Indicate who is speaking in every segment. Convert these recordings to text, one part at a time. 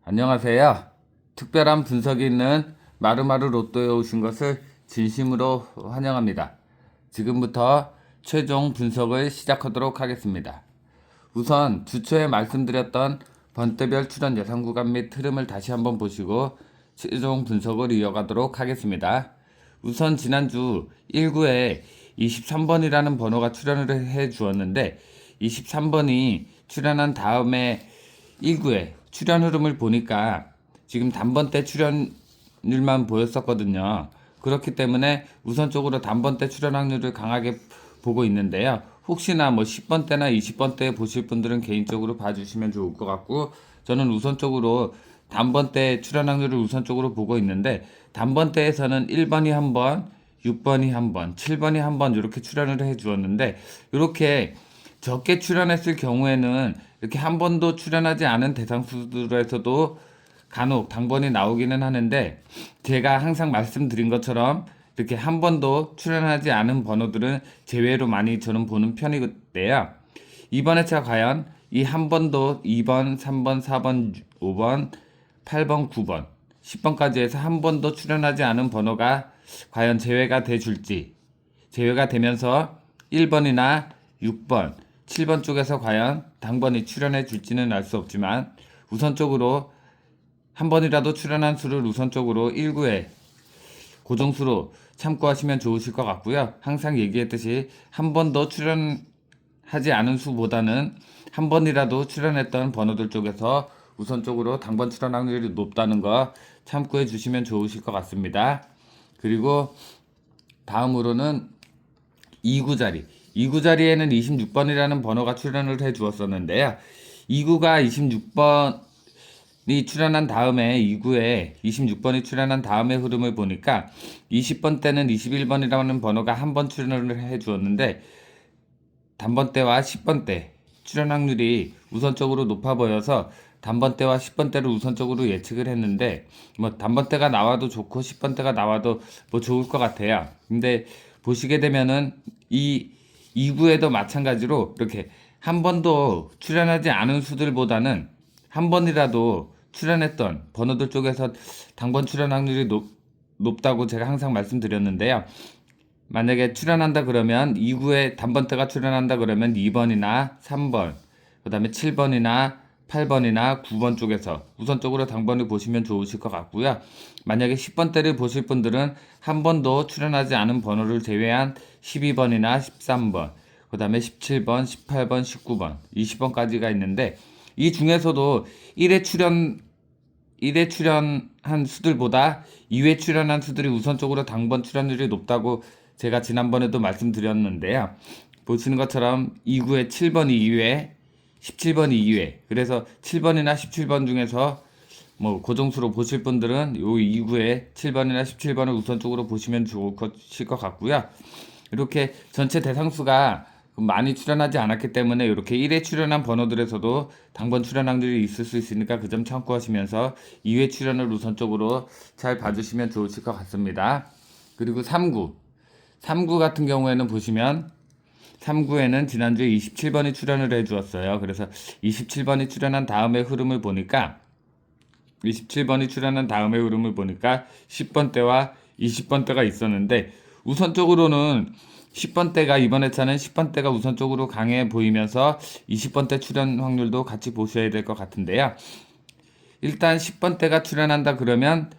Speaker 1: 안녕하세요. 특별한 분석이 있는 마루마루 로또에 오신 것을 진심으로 환영합니다. 지금부터 최종 분석을 시작하도록 하겠습니다. 우선 주초에 말씀드렸던 번대별 출연 예상 구간 및 흐름을 다시 한번 보시고 최종 분석을 이어가도록 하겠습니다. 우선 지난주 1구에 23번이라는 번호가 출연을 해 주었는데 23번이 출연한 다음에 1구에 출연 흐름을 보니까 지금 단번대 출연율만 보였었거든요. 그렇기 때문에 우선적으로 단번대 출연 확률을 강하게 보고 있는데요. 혹시나 10번대나 20번대 보실 분들은 개인적으로 봐주시면 좋을 것 같고, 저는 우선적으로 단번대 출연 확률을 우선적으로 보고 있는데, 단번대에서는 1번이 한 번, 6번이 한 번, 7번이 한 번 이렇게 출연을 해 주었는데, 이렇게 적게 출연했을 경우에는 이렇게 한 번도 출연하지 않은 대상수들에서도 간혹 당번이 나오기는 하는데, 제가 항상 말씀드린 것처럼 이렇게 한 번도 출연하지 않은 번호들은 제외로 많이 저는 보는 편인데요. 이번 회차 과연 이 한 번도 2번, 3번, 4번, 5번, 8번, 9번, 10번까지 해서 한 번도 출연하지 않은 번호가 과연 제외가 돼 줄지, 제외가 되면서 1번이나 6번, 7번 쪽에서 과연 당번이 출연해 줄지는 알 수 없지만, 우선적으로 한 번이라도 출연한 수를 우선적으로 1구에 고정수로 참고하시면 좋으실 것 같고요. 항상 얘기했듯이 한 번 더 출연하지 않은 수보다는 한 번이라도 출연했던 번호들 쪽에서 우선적으로 당번 출연 확률이 높다는 거 참고해 주시면 좋으실 것 같습니다. 그리고 다음으로는 2구 자리. 2구 자리에는 26번이라는 번호가 출연을 해 주었었는데요. 2구가 26번이 출연한 다음에 2구에 26번이 출연한 다음에 흐름을 보니까 20번 때는 21번이라는 번호가 한 번 출연을 해 주었는데, 단번 때와 10번 때 출연 확률이 우선적으로 높아 보여서 단번 때와 10번 때를 우선적으로 예측을 했는데, 단번 때가 나와도 좋고 10번 때가 나와도 좋을 것 같아요. 근데 보시게 되면은 이 2구에도 마찬가지로 이렇게 한 번도 출연하지 않은 수들보다는 한 번이라도 출연했던 번호들 쪽에서 당번 출연 확률이 높다고 제가 항상 말씀드렸는데요. 만약에 출연한다 그러면 2구에 단번대가 출연한다 그러면 2번이나 3번, 그 다음에 7번이나 8번이나 9번 쪽에서 우선적으로 당번을 보시면 좋으실 것 같고요. 만약에 10번대를 보실 분들은 한 번도 출연하지 않은 번호를 제외한 12번이나 13번, 그 다음에 17번, 18번, 19번, 20번까지가 있는데, 이 중에서도 1회 출연한 수들보다 2회 출연한 수들이 우선적으로 당번 출연율이 높다고 제가 지난번에도 말씀드렸는데요. 보시는 것처럼 2구에 7번이 2회, 17번이 2회. 그래서 7번이나 17번 중에서 고정수로 보실 분들은 요 2구에 7번이나 17번을 우선적으로 보시면 좋으실 것 같고요. 이렇게 전체 대상수가 많이 출연하지 않았기 때문에 이렇게 1회 출연한 번호들에서도 당번 출연 확률이 있을 수 있으니까 그 점 참고하시면서 2회 출연을 우선적으로 잘 봐주시면 좋으실 것 같습니다. 그리고 3구 같은 경우에는 보시면 3구에는 지난주에 27번이 출연을 해주었어요. 그래서 27번이 출연한 다음의 흐름을 보니까 27번이 출연한 다음의 흐름을 보니까 10번 대와 20번 대가 있었는데, 우선적으로는 10번 대가 이번 회차는 10번 대가 우선적으로 강해 보이면서 20번 대 출연 확률도 같이 보셔야 될 것 같은데요. 일단 10번 대가 출연한다 그러면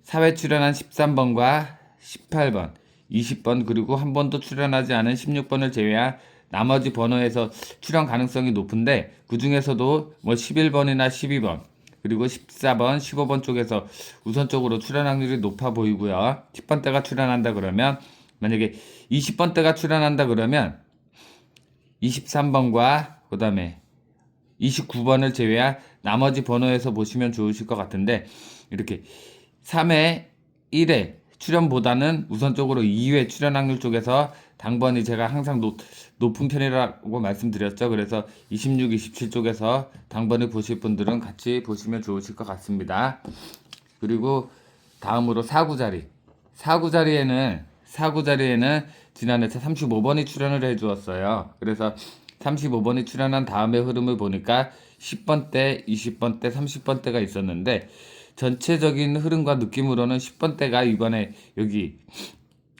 Speaker 1: 4회 출연한 13번과 18번, 20번, 그리고 한 번도 출연하지 않은 16번을 제외한 나머지 번호에서 출연 가능성이 높은데, 그 중에서도 11번이나 12번, 그리고 14번, 15번 쪽에서 우선적으로 출연 확률이 높아 보이고요. 10번대가 출연한다 그러면, 만약에 20번대가 출연한다 그러면 23번과 그 다음에 29번을 제외한 나머지 번호에서 보시면 좋으실 것 같은데, 이렇게 3회, 1회 출연보다는 우선적으로 2회 출연 확률 쪽에서 당번이 제가 항상 높은 편이라고 말씀드렸죠. 그래서 26, 27 쪽에서 당번을 보실 분들은 같이 보시면 좋으실 것 같습니다. 그리고 다음으로 4구 자리. 4구 자리에는 지난해 35번이 출연을 해 주었어요. 그래서 35번이 출연한 다음의 흐름을 보니까 10번 대, 20번 대, 30번 대가 있었는데 전체적인 흐름과 느낌으로는 10번 대가 이번에 여기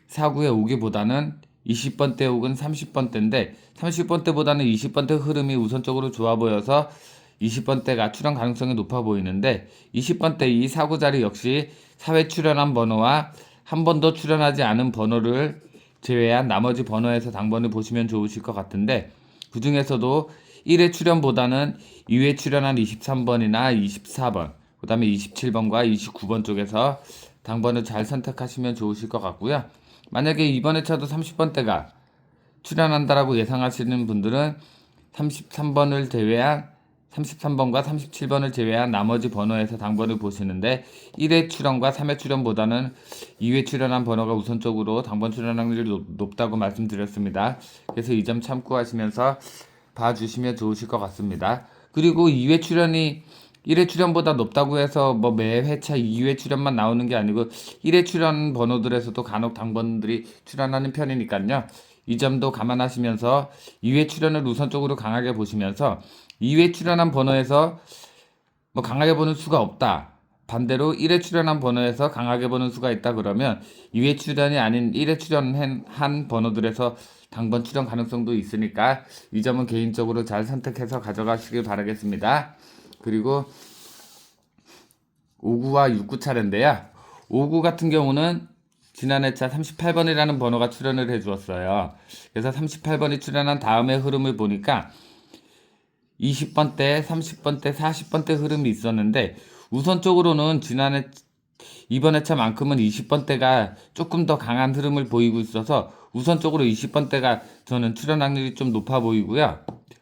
Speaker 1: 사구에 오기보다는 20번 대 혹은 30번 대인데 30번 대보다는 20번 대 흐름이 우선적으로 좋아 보여서 20번 대가 출연 가능성이 높아 보이는데 20번 대 이 사구 자리 역시 4회 출연한 번호와 한 번도 출연하지 않은 번호를 제외한 나머지 번호에서 당번을 보시면 좋으실 것 같은데 그 중에서도 1회 출연보다는 2회 출연한 23번이나 24번, 그 다음에 27번과 29번 쪽에서 당번을 잘 선택하시면 좋으실 것 같고요. 만약에 이번에 차도 30번대가 출연한다라고 예상하시는 분들은 33번을 제외한 33번과 37번을 제외한 나머지 번호에서 당번을 보시는데 1회 출연과 3회 출연보다는 2회 출연한 번호가 우선적으로 당번 출연 확률이 높다고 말씀드렸습니다. 그래서 이 점 참고하시면서 봐주시면 좋으실 것 같습니다. 그리고 2회 출연이 1회 출연보다 높다고 해서 뭐 매 회차 2회 출연만 나오는 게 아니고 1회 출연 번호들에서도 간혹 당번들이 출연하는 편이니까요. 이 점도 감안하시면서 2회 출연을 우선적으로 강하게 보시면서 2회 출연한 번호에서 뭐 강하게 보는 수가 없다. 반대로 1회 출연한 번호에서 강하게 보는 수가 있다 그러면 2회 출연이 아닌 1회 출연한 번호들에서 당번 출연 가능성도 있으니까 이 점은 개인적으로 잘 선택해서 가져가시길 바라겠습니다. 그리고 5구와 6구 차례인데요. 5구 같은 경우는 지난해 차 38번이라는 번호가 출연을 해주었어요. 그래서 38번이 출연한 다음의 흐름을 보니까 20번 대, 30번 대, 40번 대 흐름이 있었는데 우선적으로는 이번 회차만큼은 20번 대가 조금 더 강한 흐름을 보이고 있어서 우선적으로 20번 대가 저는 출연 확률이 좀 높아 보이고요.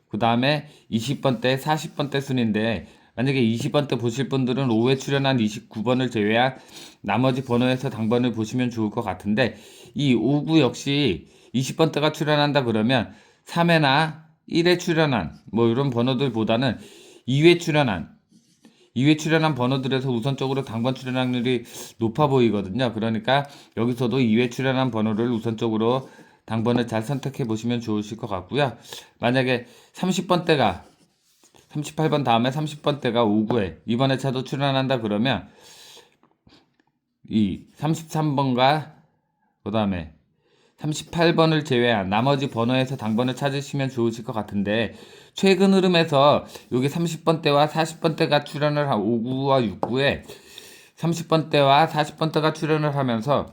Speaker 1: 그 다음에 20번 대, 40번 대 순인데 만약에 20번 대 보실 분들은 5회 출연한 29번을 제외한 나머지 번호에서 당번을 보시면 좋을 것 같은데 이 5구 역시 20번 대가 출연한다 그러면 3회나 1회 출연한 뭐 이런 번호들보다는 2회 출연한 2회 출연한 번호들에서 우선적으로 당번 출연 확률이 높아 보이거든요. 그러니까 여기서도 2회 출연한 번호를 우선적으로 당번을 잘 선택해 보시면 좋으실 것 같고요. 만약에 30번대가 38번 다음에 30번대가 5구에 이번에 차도 출연한다 그러면 이 33번과 그 다음에 38번을 제외한 나머지 번호에서 당번을 찾으시면 좋으실 것 같은데 최근 흐름에서 여기 30번대와 40번대가 출연을 한 5구와 6구에 30번대와 40번대가 출연을 하면서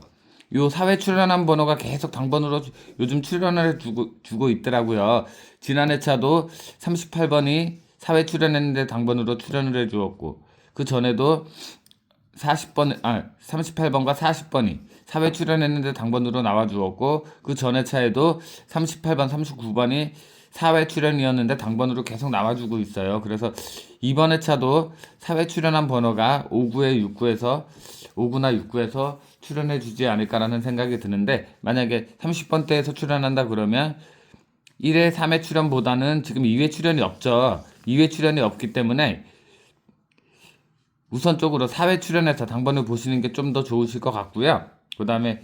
Speaker 1: 요 사회 출연한 번호가 계속 당번으로 요즘 출연을 주고 있더라고요. 지난해 차도 38번이 사회 출연했는데 당번으로 출연을 해주었고 그 전에도 38번과 40번이 사회 출연했는데 당번으로 나와주었고 그 전에 차에도 38번, 39번이 사회 출연이었는데 당번으로 계속 나와주고 있어요. 그래서 이번에 차도 사회 출연한 번호가 5구에 6구에서 5구나 6구에서 출연해 주지 않을까라는 생각이 드는데 만약에 30번대에서 출연한다 그러면 1회, 3회 출연보다는 지금 2회 출연이 없죠. 2회 출연이 없기 때문에 우선적으로 4회 출연해서 당번을 보시는 게 좀 더 좋으실 것 같고요. 그 다음에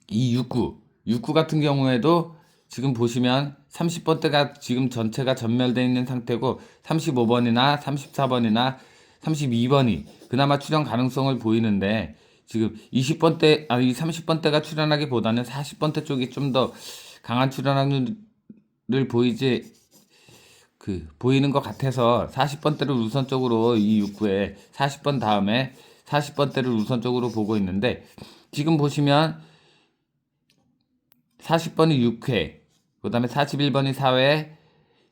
Speaker 1: 이 6구 같은 경우에도 지금 보시면 30번대가 지금 전체가 전멸되어 있는 상태고 35번이나 34번이나 32번이 그나마 출연 가능성을 보이는데 지금 20번대, 이 30번대가 출연하기보다는 40번대 쪽이 좀 더 강한 출연 확률을 보이는 것 같아서 40번대를 우선적으로 이 6구에 40번 다음에 40번대를 우선적으로 보고 있는데 지금 보시면 40번이 6회, 그 다음에 41번이 4회,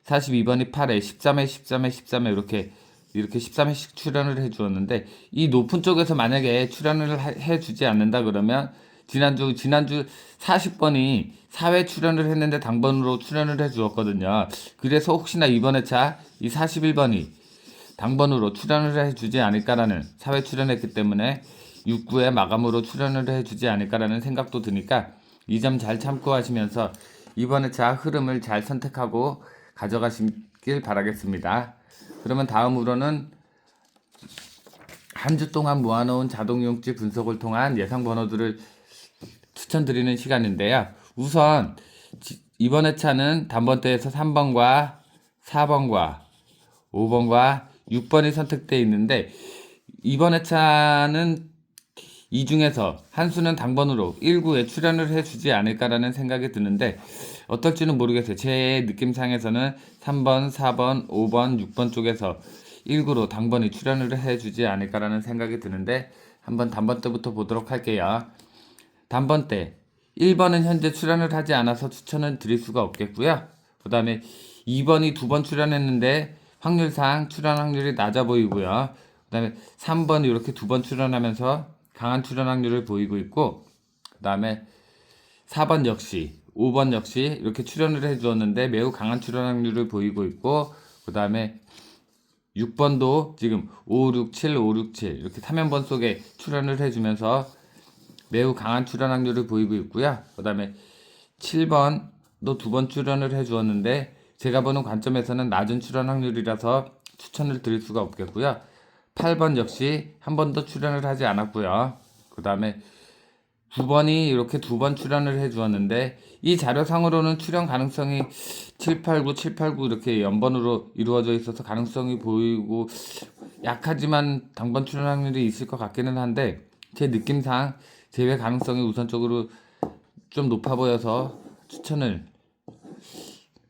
Speaker 1: 42번이 8회, 13회, 13회, 13회 이렇게 13회씩 출연을 해주었는데 이 높은 쪽에서 만약에 출연을 해주지 않는다 그러면 지난주 40번이 4회 출연을 했는데 당번으로 출연을 해주었거든요. 그래서 혹시나 이번에 차 이 41번이 당번으로 출연을 해주지 않을까라는 4회 출연했기 때문에 6구에 마감으로 출연을 해주지 않을까라는 생각도 드니까 이 점 잘 참고하시면서 이번에 차 흐름을 잘 선택하고 가져가시길 바라겠습니다. 그러면 다음으로는 한 주 동안 모아놓은 자동이용지 분석을 통한 예상 번호들을 추천드리는 시간인데요. 우선 이번 회차는 단번대에서 3번과 4번과 5번과 6번이 선택되어 있는데 이번 회차는 이 중에서 한 수는 당번으로 1구에 출연을 해주지 않을까라는 생각이 드는데 어떨지는 모르겠어요. 제 느낌상에서는 3번, 4번, 5번, 6번 쪽에서 1구로 당번이 출연을 해주지 않을까라는 생각이 드는데 한번 단번 때부터 보도록 할게요. 단번 때 1번은 현재 출연을 하지 않아서 추천을 드릴 수가 없겠고요. 그 다음에 2번이 2번 출연했는데 확률상 출연 확률이 낮아 보이고요. 그 다음에 3번 이렇게 2번 출연하면서 강한 출연 확률을 보이고 있고, 그 다음에 4번 역시 5번 역시 이렇게 출연을 해주었는데 매우 강한 출연 확률을 보이고 있고, 그 다음에 6번도 지금 5, 6, 7, 5, 6, 7 이렇게 3연번 속에 출연을 해주면서 매우 강한 출연 확률을 보이고 있고요. 그 다음에 7번도 2번 출연을 해주었는데 제가 보는 관점에서는 낮은 출연 확률이라서 추천을 드릴 수가 없겠고요. 8번 역시 한 번도 출연을 하지 않았고요. 그 다음에 9번이 이렇게 2번 출연을 해주었는데 이 자료상으로는 출연 가능성이 7, 8, 9, 7, 8, 9 이렇게 연번으로 이루어져 있어서 가능성이 보이고 약하지만 당번 출연 확률이 있을 것 같기는 한데 제 느낌상 제외 가능성이 우선적으로 좀 높아 보여서 추천을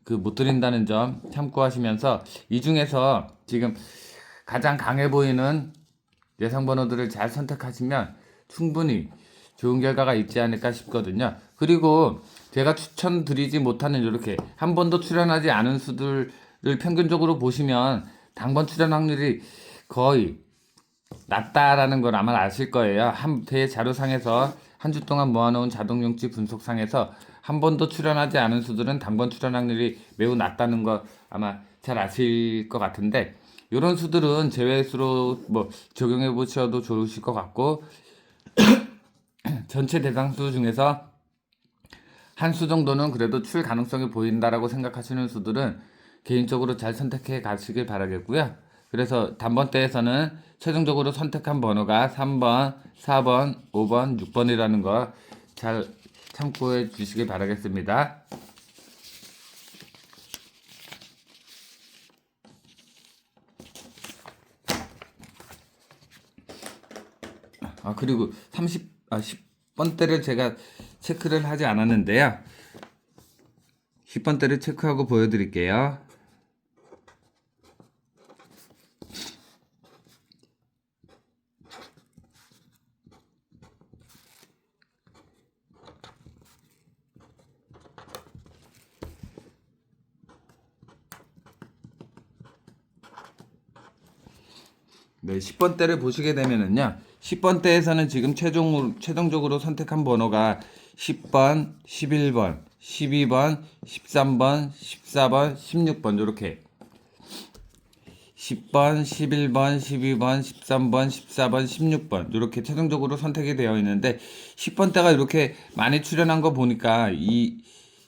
Speaker 1: 못 드린다는 점 참고하시면서 이 중에서 지금 가장 강해 보이는 예상 번호들을 잘 선택하시면 충분히 좋은 결과가 있지 않을까 싶거든요. 그리고 제가 추천드리지 못하는 이렇게 한 번도 출연하지 않은 수들을 평균적으로 보시면 당번 출연 확률이 거의 낮다라는 걸 아마 아실 거예요. 한 대 자료상에서 한 주 동안 모아놓은 자동용지 분석상에서 한 번도 출연하지 않은 수들은 당번 출연 확률이 매우 낮다는 거 아마 잘 아실 것 같은데 이런 수들은 제외수로 적용해 보셔도 좋으실 것 같고 전체 대상수 중에서 한 수 정도는 그래도 출 가능성이 보인다라고 생각하시는 수들은 개인적으로 잘 선택해 가시길 바라겠고요. 그래서 단번대에서는 최종적으로 선택한 번호가 3번, 4번, 5번, 6번이라는 거 잘 참고해 주시길 바라겠습니다. 그리고 10번대를 제가 체크를 하지 않았는데요. 10번대를 체크하고 보여드릴게요. 네, 10번대를 보시게 되면은요. 10번대에서는 지금 최종적으로 선택한 번호가 10번, 11번, 12번, 13번, 14번, 16번 이렇게 10번, 11번, 12번, 13번, 14번, 16번 이렇게 최종적으로 선택이 되어 있는데 10번대가 이렇게 많이 출연한 거 보니까 2,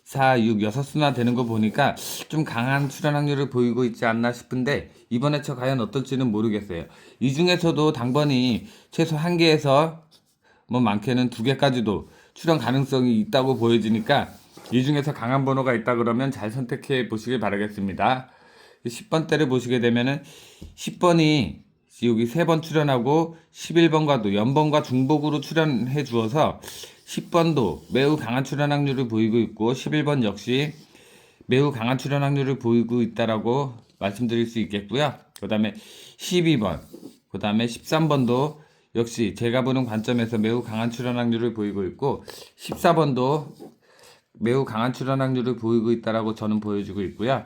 Speaker 1: 4, 6, 6수나 되는 거 보니까 좀 강한 출연 확률을 보이고 있지 않나 싶은데 이번에 저 과연 어떨지는 모르겠어요. 이 중에서도 당번이 최소 1개에서 많게는 2개까지도 출연 가능성이 있다고 보여지니까 이 중에서 강한 번호가 있다 그러면 잘 선택해 보시길 바라겠습니다. 10번대를 보시게 되면은 10번이 여기 3번 출연하고 11번과도 연번과 중복으로 출연해 주어서 10번도 매우 강한 출연 확률을 보이고 있고 11번 역시 매우 강한 출연 확률을 보이고 있다라고 말씀드릴 수 있겠고요. 그 다음에 12번, 그 다음에 13번도 역시 제가 보는 관점에서 매우 강한 출연 확률을 보이고 있고 14번도 매우 강한 출연 확률을 보이고 있다라고 저는 보여주고 있고요.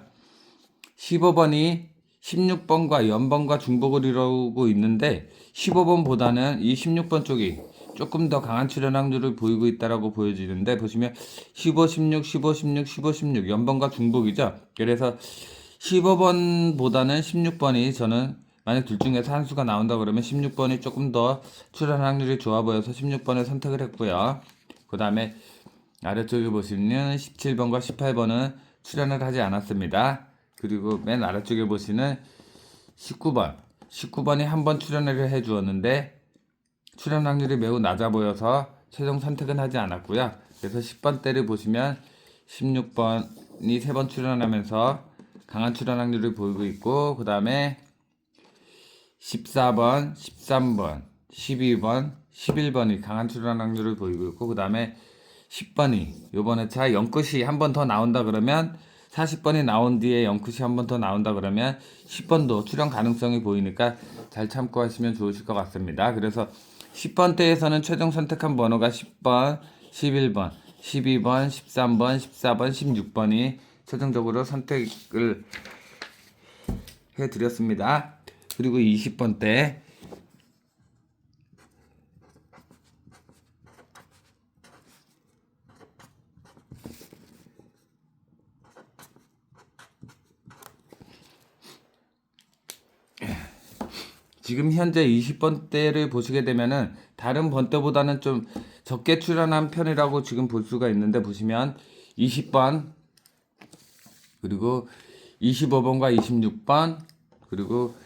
Speaker 1: 15번이 16번과 연번과 중복을 이루고 있는데 15번보다는 이 16번 쪽이 조금 더 강한 출연 확률을 보이고 있다라고 보여지는데 보시면 15, 16, 15, 16, 15, 16 연번과 중복이죠. 그래서 15번보다는 16번이 저는 만약 둘 중에서 한 수가 나온다 그러면 16번이 조금 더 출연 확률이 좋아 보여서 16번을 선택을 했고요. 그 다음에 아래쪽에 보시면 17번과 18번은 출연을 하지 않았습니다. 그리고 맨 아래쪽에 보시는 19번이 한 번 출연을 해 주었는데 출연 확률이 매우 낮아 보여서 최종 선택은 하지 않았고요. 그래서 10번대를 보시면 16번이 3번 출연하면서 강한 출연 확률을 보이고 있고, 그 다음에 14번, 13번, 12번, 11번이 강한 출연 확률을 보이고 있고, 그 다음에 10번이 요번에 차 0끝이 한 번 더 나온다 그러면, 40번이 나온 뒤에 0끝이 한 번 더 나온다 그러면 10번도 출연 가능성이 보이니까 잘 참고하시면 좋으실 것 같습니다. 그래서 10번대에서는 최종 선택한 번호가 10번, 11번, 12번, 13번, 14번, 16번이 최종적으로 선택을 해드렸습니다. 그리고 20번대 지금 현재 20번대를 보시게 되면은 다른 번대보다는 좀 적게 출연한 편이라고 지금 볼 수가 있는데, 보시면 20번, 그리고 25번과 26번, 그리고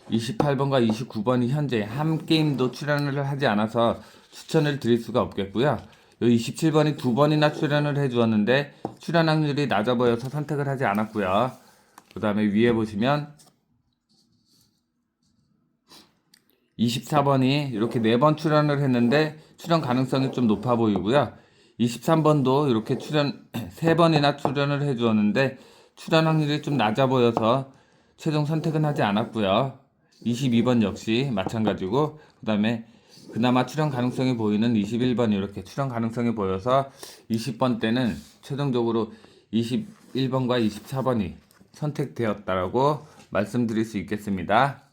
Speaker 1: 28번과 29번이 현재 한 게임도 출연을 하지 않아서 추천을 드릴 수가 없겠고요. 요 27번이 2번이나 출연을 해주었는데 출연 확률이 낮아 보여서 선택을 하지 않았고요. 그 다음에 위에 보시면 24번이 이렇게 4번 출연을 했는데 출연 가능성이 좀 높아 보이고요. 23번도 이렇게 출연 3번이나 출연을 해주었는데 출연 확률이 좀 낮아 보여서 최종 선택은 하지 않았고요. 22번 역시 마찬가지고, 그 다음에 그나마 출연 가능성이 보이는 21번 이렇게 출연 가능성이 보여서 20번 때는 최종적으로 21번과 24번이 선택되었다라고 말씀드릴 수 있겠습니다.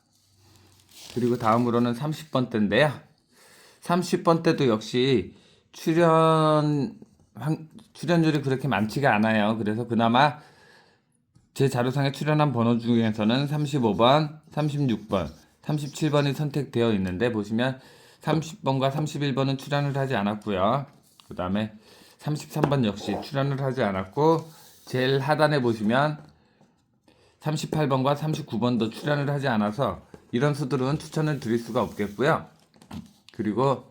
Speaker 1: 그리고 다음으로는 30번 때인데요. 30번 때도 역시 출연율이 그렇게 많지가 않아요. 그래서 그나마 제 자료상에 출연한 번호 중에서는 35번, 36번, 37번이 선택되어 있는데, 보시면 30번과 31번은 출연을 하지 않았고요. 그 다음에 33번 역시 출연을 하지 않았고, 제일 하단에 보시면 38번과 39번도 출연을 하지 않아서 이런 수들은 추천을 드릴 수가 없겠고요. 그리고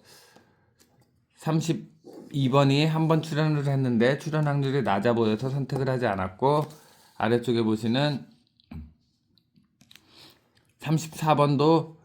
Speaker 1: 32번이 한 번 출연을 했는데 출연 확률이 낮아 보여서 선택을 하지 않았고, 아래쪽에 보시는 34번도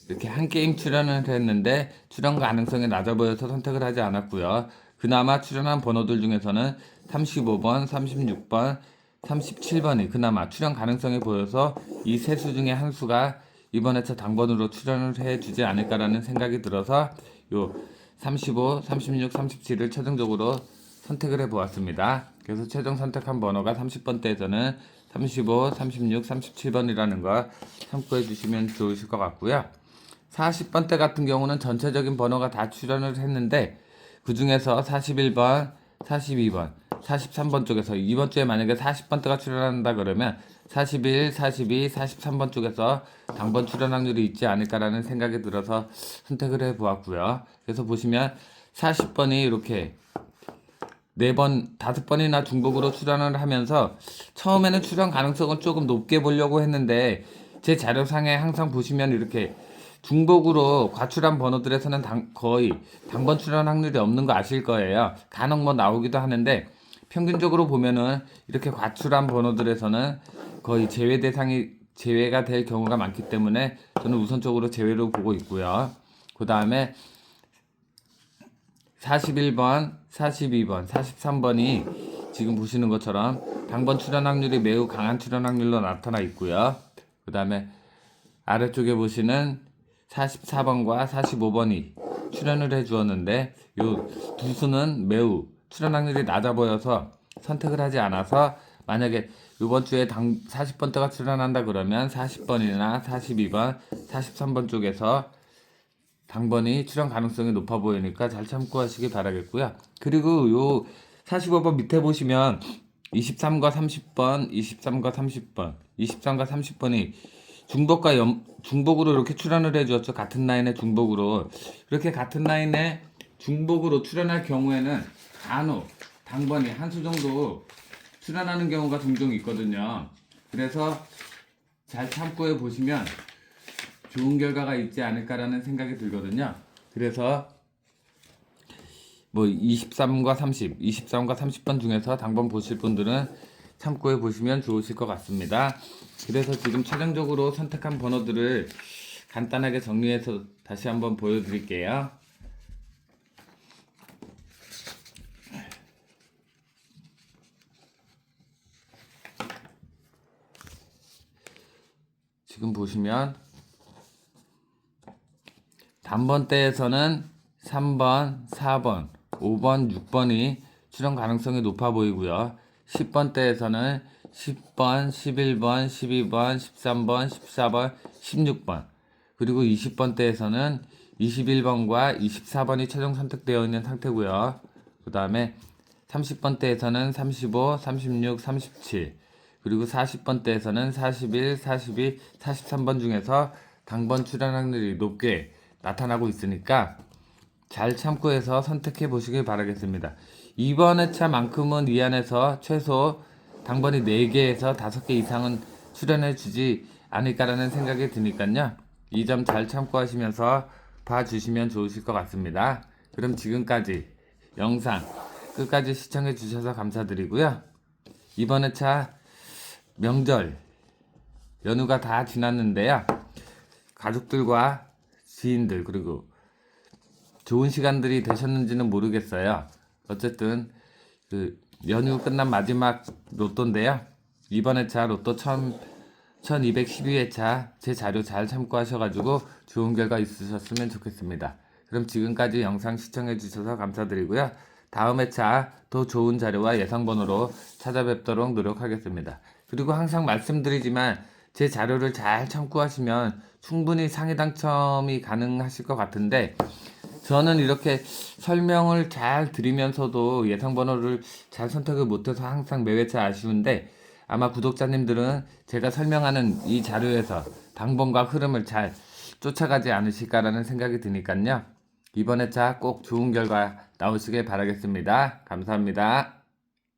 Speaker 1: 이렇게 한 게임 출연을 했는데 출연 가능성이 낮아 보여서 선택을 하지 않았고요. 그나마 출연한 번호들 중에서는 35번, 36번, 37번이 그나마 출연 가능성이 보여서 이 세 수 중에 한 수가 이번 회차 당번으로 출연을 해주지 않을까라는 생각이 들어서 요 35, 36, 37을 최종적으로 선택을 해보았습니다. 그래서 최종 선택한 번호가 30번대에서는 35, 36, 37번이라는 거 참고해 주시면 좋으실 것 같고요. 40번대 같은 경우는 전체적인 번호가 다 출연을 했는데 그 중에서 41번, 42번, 43번 쪽에서 이번 주에 만약에 40번대가 출연한다 그러면 41, 42, 43번 쪽에서 당번 출연 확률이 있지 않을까라는 생각이 들어서 선택을 해 보았고요. 그래서 보시면 40번이 이렇게 4번, 5번이나 중복으로 출연을 하면서 처음에는 출연 가능성을 조금 높게 보려고 했는데 제 자료상에 항상 보시면 이렇게 중복으로 과출한 번호들에서는 거의 당번 출연 확률이 없는 거 아실 거예요. 간혹 뭐 나오기도 하는데 평균적으로 보면은 이렇게 과출한 번호들에서는 거의 제외가 될 경우가 많기 때문에 저는 우선적으로 제외로 보고 있고요. 그 다음에 41번, 42번, 43번이 지금 보시는 것처럼 당번 출연 확률이 매우 강한 출연 확률로 나타나 있고요. 그 다음에 아래쪽에 보시는 44번과 45번이 출연을 해 주었는데 요 두 수는 매우 출연 확률이 낮아 보여서 선택을 하지 않아서, 만약에 이번 주에 40번대가 출연한다 그러면 40번이나 42번, 43번 쪽에서 당번이 출연 가능성이 높아 보이니까 잘 참고하시기 바라겠고요. 그리고 요 45번 밑에 보시면 23과 30번, 23과 30번, 23과 30번이 중복으로 이렇게 출연을 해주었죠. 같은 라인의 중복으로. 이렇게 같은 라인의 중복으로 출연할 경우에는 간혹 당번이 한 수 정도 출연하는 경우가 종종 있거든요. 그래서 잘 참고해 보시면 좋은 결과가 있지 않을까라는 생각이 들거든요. 그래서 뭐 23과 30, 23과 30번 중에서 당번 보실 분들은 참고해 보시면 좋으실 것 같습니다. 그래서 지금 최종적으로 선택한 번호들을 간단하게 정리해서 다시 한번 보여드릴게요. 지금 보시면 단번대에서는 3번, 4번, 5번, 6번이 출현 가능성이 높아 보이고요. 10번대에서는 10번, 11번, 12번, 13번, 14번, 16번, 그리고 20번대에서는 21번과 24번이 최종 선택되어 있는 상태고요. 그 다음에 30번대에서는 35, 36, 37, 그리고 40번대에서는 41, 42, 43번 중에서 당번 출현 확률이 높게 나타나고 있으니까 잘 참고해서 선택해 보시길 바라겠습니다. 이번 회차만큼은 이 안에서 최소 당번이 4개에서 5개 이상은 출연해 주지 않을까라는 생각이 드니까요. 이 점 잘 참고하시면서 봐주시면 좋으실 것 같습니다. 그럼 지금까지 영상 끝까지 시청해 주셔서 감사드리고요. 이번 회차 명절 연휴가 다 지났는데요. 가족들과 지인들 그리고 좋은 시간들이 되셨는지는 모르겠어요. 어쨌든 그 연휴 끝난 마지막 로또인데요. 이번 회차 로또 1212회차 제 자료 잘 참고하셔가지고 좋은 결과 있으셨으면 좋겠습니다. 그럼 지금까지 영상 시청해 주셔서 감사드리고요. 다음 회차 더 좋은 자료와 예상번호로 찾아뵙도록 노력하겠습니다. 그리고 항상 말씀드리지만 제 자료를 잘 참고하시면 충분히 상위 당첨이 가능하실 것 같은데 저는 이렇게 설명을 잘 드리면서도 예상번호를 잘 선택을 못해서 항상 매회차 아쉬운데 아마 구독자님들은 제가 설명하는 이 자료에서 당번과 흐름을 잘 쫓아가지 않으실까라는 생각이 드니까요. 이번 회차 꼭 좋은 결과 나오시길 바라겠습니다. 감사합니다.